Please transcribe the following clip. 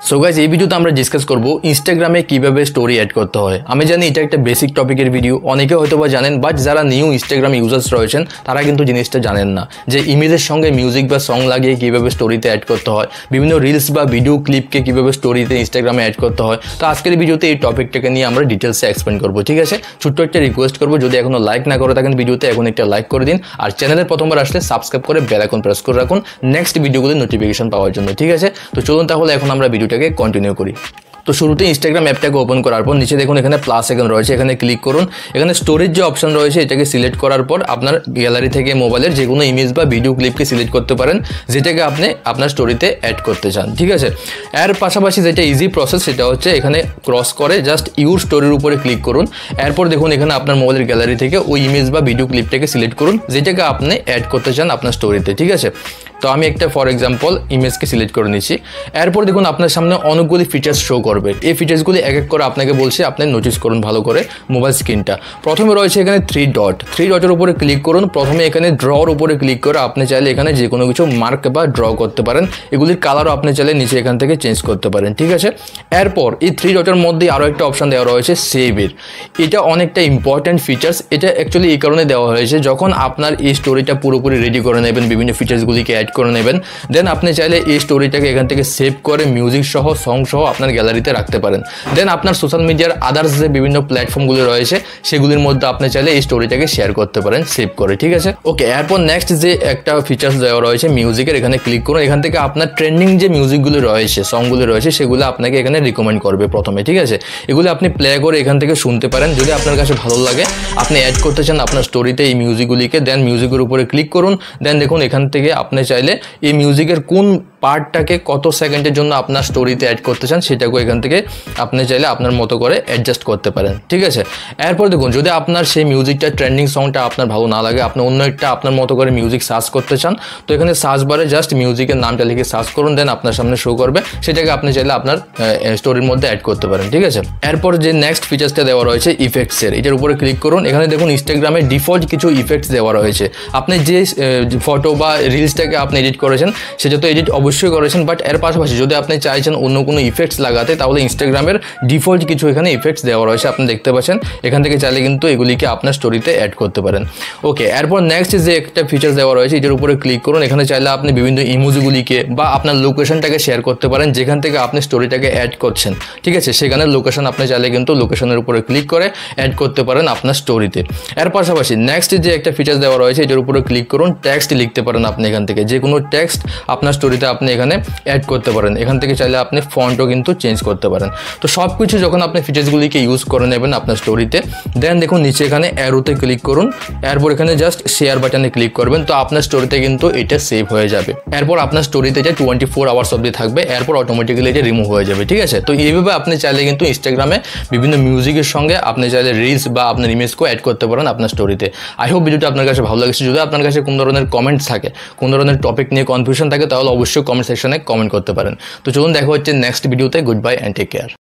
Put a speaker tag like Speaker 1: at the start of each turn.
Speaker 1: So guys এই ভিডিওতে আমরা ডিসকাস করব ইনস্টাগ্রামে কিভাবে স্টোরি অ্যাড করতে হয়। আমি জানি এটা একটা বেসিক টপিকের ভিডিও, অনেকে হয়তোবা জানেন, বাট যারা নিউ ইনস্টাগ্রাম ইউজার্স রয়েছেন তারা কিন্তু জিনিসটা জানেন না যে ইমেজের সঙ্গে মিউজিক বা সং লাগিয়ে কিভাবে স্টোরিতে অ্যাড করতে হয়, বিভিন্ন রিলস বা ভিডিও ক্লিপকে কিভাবে স্টোরিতে ইনস্টাগ্রামে অ্যাড করতে হয়। তো আজকের ভিডিওতে এই টপিকটাকে নিয়ে আমরা ডিটেলসে এক্সপ্লেন করবো, ঠিক আছে। ছোট্ট একটা রিকোয়েস্ট করবো, যদি এখনো লাইক না করে থাকেন ভিডিওতে এখন একটা লাইক করে দিন, আর চ্যানেলের প্রথমবার আসলে সাবস্ক্রাইব করে বেল আইকন প্রেস করে রাখুন নেক্সট ভিডিওগুলোর নোটিফিকেশন পাওয়ার জন্য, ঠিক আছে। তো চলুন তাহলে এখন আমরা ভিডিওটাকে কন্টিনিউ করি। তো শুরুতে ইনস্টাগ্রাম অ্যাপটাকে ওপেন করার পর নিচে দেখুন এখানে প্লাস আইকন রয়েছে, এখানে ক্লিক করুন। এখানে স্টোরেজ যে অপশন রয়েছে এটাকে সিলেক্ট করার পর আপনার গ্যালারি থেকে মোবাইলের যে কোনো ইমেজ বা ভিডিও ক্লিপকে সিলেক্ট করতে পারেন যেটাকে আপনি আপনার স্টোরিতে অ্যাড করতে চান, ঠিক আছে। এর পাশাপাশি যেটা ইজি প্রসেস সেটা হচ্ছে এখানে ক্রস করে জাস্ট ইউর স্টোরির উপরে ক্লিক করুন। এরপর দেখুন এখানে আপনার মোবাইলের গ্যালারি থেকে ওই ইমেজ বা ভিডিও ক্লিপটাকে সিলেক্ট করুন যেটাকে আপনি অ্যাড করতে চান আপনার স্টোরিতে, ঠিক আছে। তো আমি একটা ফর এক্সাম্পল ইমেজকে সিলেক্ট করে নিচ্ছি। এরপর দেখুন আপনার সামনে অনেকগুলি ফিচার্স শো করবে, এই ফিচার্সগুলি এক এক করে আপনাকে বলছে, আপনি নোটিস করুন ভালো করে মোবাইল স্ক্রিনটা। প্রথমে রয়েছে এখানে থ্রি ডটের উপরে ক্লিক করুন। প্রথমে এখানে ড্রর উপরে ক্লিক করে আপনি চাইলে এখানে যে কোনো কিছু মার্ক বা ড্র করতে পারেন, এগুলির কালারও আপনি চাইলে নিচে এখান থেকে চেঞ্জ করতে পারেন, ঠিক আছে। এরপর এই থ্রি ডটের মধ্যে আরও একটা অপশান দেওয়া রয়েছে সেভের। এটা অনেকটা ইম্পর্ট্যান্ট ফিচার্স, এটা অ্যাকচুয়ালি এই কারণে দেওয়া হয়েছে যখন আপনার এই স্টোরিটা পুরোপুরি রেডি করে নেবেন, বিভিন্ন ফিচার্সগুলিকে অ্যাড করে নেবেন, দেন আপনি চাইলে এই স্টোরিটাকে এখান থেকে সেভ করে মিউজিক সহ সং সহ আপনার গ্যালারিতে রাখতে পারেন। দেন আপনার সোশ্যাল মিডিয়ার আদার্স যে বিভিন্ন প্ল্যাটফর্মগুলো রয়েছে সেগুলির মধ্যে আপনি চাইলে এই স্টোরিটাকে শেয়ার করতে পারেন সেভ করে, ঠিক আছে। ওকে, এরপর নেক্সট যে একটা ফিচার্স দেওয়া রয়েছে মিউজিকের, এখানে ক্লিক করুন। এখান থেকে আপনার ট্রেন্ডিং যে মিউজিকগুলো রয়েছে, সংগুলো রয়েছে, সেগুলো আপনাকে এখানে রিকমেন্ড করবে প্রথমে, ঠিক আছে। এগুলো আপনি প্লে করে এখান থেকে শুনতে পারেন, যদি আপনার কাছে ভালো লাগে আপনি অ্যাড করতে চান আপনার স্টোরিতে এই মিউজিকগুলিকে, দেন মিউজিকের উপরে ক্লিক করুন। দেন দেখুন এখান থেকে আপনি চাইলে এই মিউজিকের কোন পার্টটাকে কত সেকেন্ডের জন্য আপনার স্টোরিতে অ্যাড করতে চান সেটাকে এখান থেকে আপনি চাইলে আপনার মতো করে অ্যাডজাস্ট করতে পারেন, ঠিক আছে। এরপর দেখুন যদি আপনার সেই মিউজিকটা ট্রেন্ডিং সংটা আপনার ভালো না লাগে, আপনি অন্য একটা আপনার মতো করে মিউজিক সার্চ করতে চান, তো এখানে সার্চ বারে জাস্ট মিউজিকের নামটা লিখে সার্চ করুন, দেন আপনার সামনে শো করবে, সেটাকে আপনি চাইলে আপনার স্টোরির মধ্যে অ্যাড করতে পারেন, ঠিক আছে। এরপর যে নেক্সট ফিচার্সটা দেওয়া রয়েছে ইফেক্টসের, এটার উপরে ক্লিক করুন। এখানে দেখুন ইনস্টাগ্রামে ডিফল্ট কিছু ইফেক্টস দেওয়া রয়েছে। আপনি যে ফটো বা রিলসটাকে আপনি এডিট করেছেন সেটা তো এডিট অবশ্যই করেছেন, বাট এর পাশাপাশি যদি আপনি চাইছেন অন্য কোনো ইফেক্টস লাগাতে তাহলে ইনস্টাগ্রামের ডিফল্ট কিছু এখানে ইফেক্টস দেওয়া রয়েছে, আপনি দেখতে পাচ্ছেন। এখান থেকে চাইলে কিন্তু এগুলিকে আপনার স্টোরিতে অ্যাড করতে পারেন। ওকে, এরপর নেক্সট যে একটা ফিচার্স দেওয়া রয়েছে এটার উপরে ক্লিক করুন। এখানে চাইলে আপনি বিভিন্ন ইমোজিগুলিকে বা আপনার লোকেশনটাকে শেয়ার করতে পারেন যেখান থেকে আপনি স্টোরিটাকে অ্যাড করছেন, ঠিক আছে। সেখানে লোকেশন আপনি চাইলে কিন্তু লোকেশনের উপরে ক্লিক করে অ্যাড করতে পারেন আপনার স্টোরিতে। এর পাশাপাশি নেক্সট যে একটা ফিচার্স দেওয়া রয়েছে এটার উপরে ক্লিক করুন। টেক্সট লিখতে পারেন আপনি এখান থেকে, যে কোনো টেক্সট আপনার স্টোরিতে আপনি এখানে অ্যাড করতে পারেন। এখান থেকে চাইলে আপনি ফন্টও কিন্তু চেঞ্জ করতে পারেন। তো সব কিছু যখন আপনি ফিচার্সগুলিকে ইউজ করে নেবেন আপনার স্টোরিতে, দেন দেখুন নিচে এখানে অ্যারোতে ক্লিক করুন। এরপর এখানে জাস্ট শেয়ার বাটনে ক্লিক করবেন, তো আপনার স্টোরিতে কিন্তু এটা সেভ হয়ে যাবে। এরপর আপনার স্টোরিতে যে 24 আওয়ার্স অবধি থাকবে, এরপর অটোমেটিক্যালি এটা রিমুভ হয়ে যাবে, ঠিক আছে। তো এইভাবে আপনি চাইলে কিন্তু ইনস্টাগ্রামে বিভিন্ন মিউজিকের সঙ্গে আপনি চাইলে রিলস বা আপনার ইমেজকেও অ্যাড করতে পারেন আপনার স্টোরিতে। আই হোপ ভিডিওটা আপনার কাছে ভালো লাগছে। যদি আপনার কাছে কোন ধরনের কমেন্টস থাকে, কোন ধরনের টপিক নিয়ে কনফিউশন থাকে, তাহলে অবশ্যই কমেন্ট সেকশনে কমেন্ট করতে পারেন। তো চলুন দেখা হচ্ছে নেক্সট ভিডিওতে। Good bye and take care.